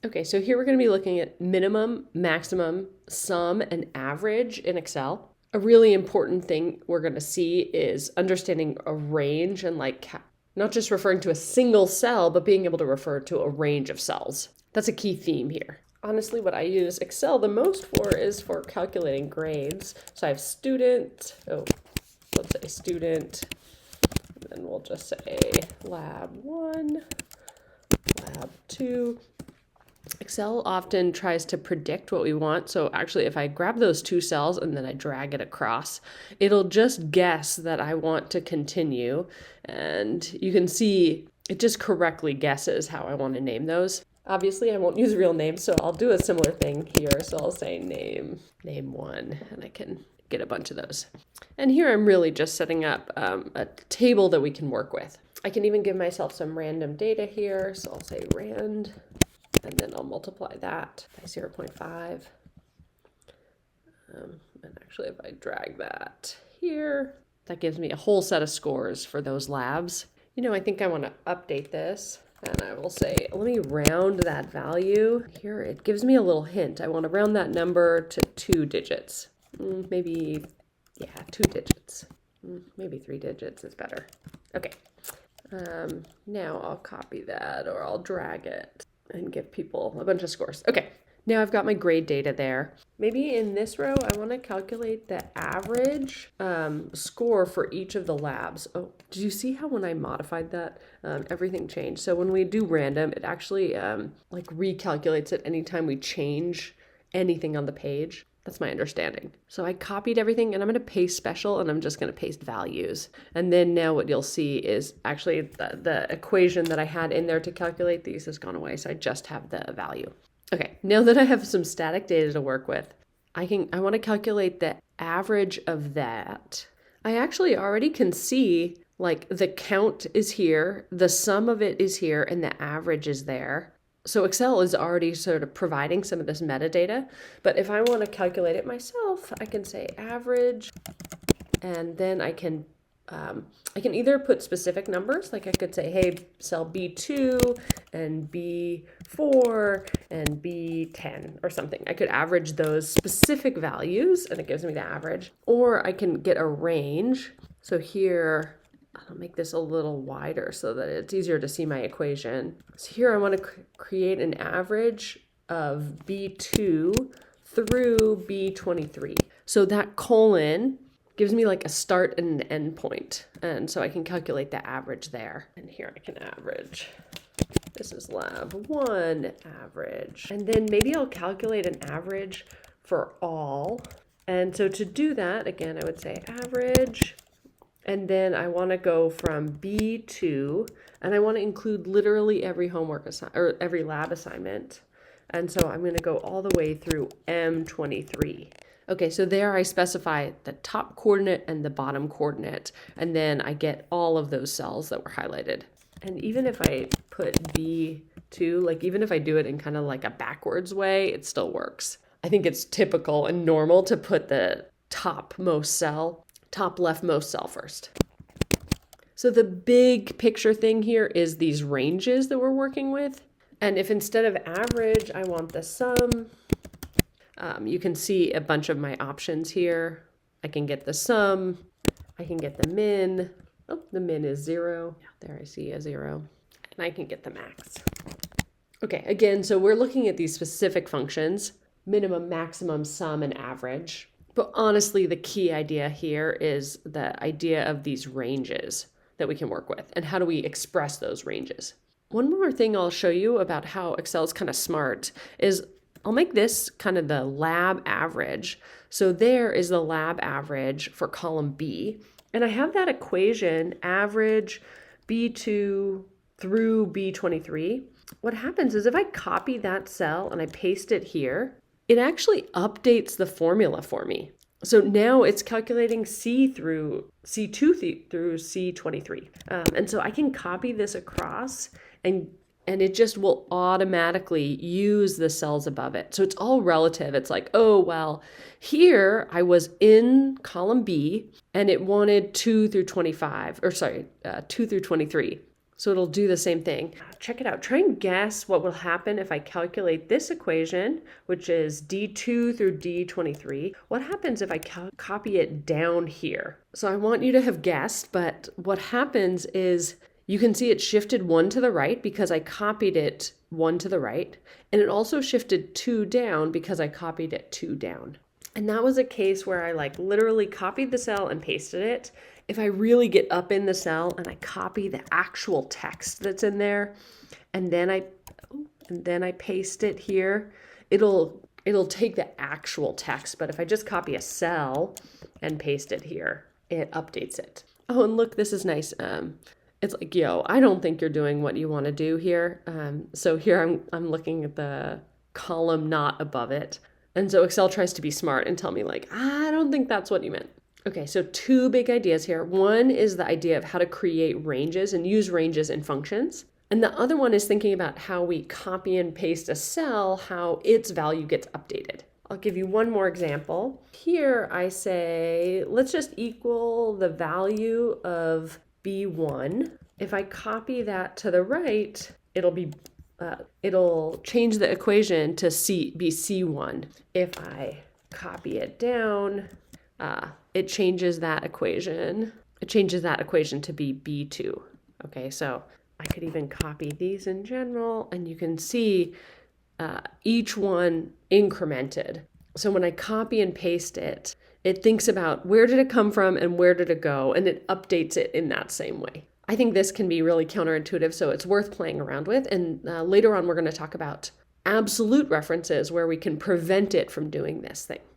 Okay, so here we're going to be looking at minimum, maximum, sum, and average in Excel. A really important thing we're going to see is understanding a range and not just referring to a single cell, but being able to refer to a range of cells. That's a key theme here. Honestly, what I use Excel the most for is for calculating grades. So I have student, let's say student, and then we'll just say lab 1, lab 2. Excel often tries to predict what we want. So actually, if I grab those two cells and then I drag it across, it'll just guess that I want to continue. And you can see it just correctly guesses how I want to name those. Obviously, I won't use real names, so I'll do a similar thing here. So I'll say name 1, and I can get a bunch of those. And here I'm really just setting up a table that we can work with. I can even give myself some random data here. So I'll say rand. And then I'll multiply that by 0.5. And actually, if I drag that here, that gives me a whole set of scores for those labs. I think I want to update this. And I will say, let me round that value. Here, it gives me a little hint. I want to round that number to 2 digits. Maybe, 2 digits. Maybe 3 digits is better. Okay. Now I'll copy that, or I'll drag it and give people a bunch of scores. Okay, now I've got my grade data there. Maybe in this row, I want to calculate the average score for each of the labs. Oh, did you see how when I modified that, everything changed? So when we do random, it actually recalculates it anytime we change anything on the page. That's my understanding. So I copied everything and I'm going to paste special and I'm just going to paste values. And then now what you'll see is actually the equation that I had in there to calculate these has gone away. So I just have the value. Okay, now that I have some static data to work with, I want to calculate the average of that. I actually already can see the count is here, the sum of it is here, and the average is there. So Excel is already sort of providing some of this metadata, but if I want to calculate it myself, I can say average, and then I can either put specific numbers, like I could say, hey, cell B2 and B4 and B10 or something. I could average those specific values and it gives me the average, or I can get a range. So here, I'll make this a little wider so that it's easier to see my equation. So here I want to create an average of B2 through B23. So that colon gives me a start and an end point. And so I can calculate the average there. And here I can average. This is lab 1 average. And then maybe I'll calculate an average for all. And so to do that, again, I would say average. And then I want to go from B2, and I want to include literally every homework or every lab assignment. And so I'm going to go all the way through M23. Okay, so there I specify the top coordinate and the bottom coordinate, and then I get all of those cells that were highlighted. And even if I put B2, even if I do it in kind of a backwards way, it still works. I think it's typical and normal to put the top leftmost cell first. So the big picture thing here is these ranges that we're working with. And if instead of average, I want the sum, you can see a bunch of my options here. I can get the sum, I can get the min. Oh, the min is 0. There I see a 0. And I can get the max. Okay, again, so we're looking at these specific functions, minimum, maximum, sum, and average. But honestly, the key idea here is the idea of these ranges that we can work with and how do we express those ranges. One more thing I'll show you about how Excel is kind of smart is I'll make this kind of the lab average. So there is the lab average for column B. And I have that equation, average B2 through B23. What happens is if I copy that cell and I paste it here, it actually updates the formula for me. So now it's calculating C2 through C23. And so I can copy this across and it just will automatically use the cells above it. So it's all relative. It's like, oh, well, here I was in column B and it wanted 2 through 23. So it'll do the same thing. Check it out. Try and guess what will happen if I calculate this equation, which is D2 through D23. What happens if I copy it down here? So I want you to have guessed, but what happens is you can see it shifted 1 to the right because I copied it 1 to the right. And it also shifted 2 down because I copied it 2 down. And that was a case where I like literally copied the cell and pasted it. If I really get up in the cell and I copy the actual text that's in there, and then I paste it here, it'll take the actual text. But if I just copy a cell and paste it here, it updates it. Oh, and look, this is nice. It's like, yo, I don't think you're doing what you want to do here. So here I'm looking at the column not above it. And so Excel tries to be smart and tell me like, I don't think that's what you meant. Okay, so 2 big ideas here. One is the idea of how to create ranges and use ranges in functions. And the other one is thinking about how we copy and paste a cell, how its value gets updated. I'll give you one more example. Here I say, let's just equal the value of B1. If I copy that to the right, it'll change the equation to be C1. If I copy it down, it changes that equation. It changes that equation to be B2. Okay, so I could even copy these in general, and you can see each one incremented. So when I copy and paste it, it thinks about where did it come from and where did it go, and it updates it in that same way. I think this can be really counterintuitive, so it's worth playing around with. And later on, we're going to talk about absolute references where we can prevent it from doing this thing.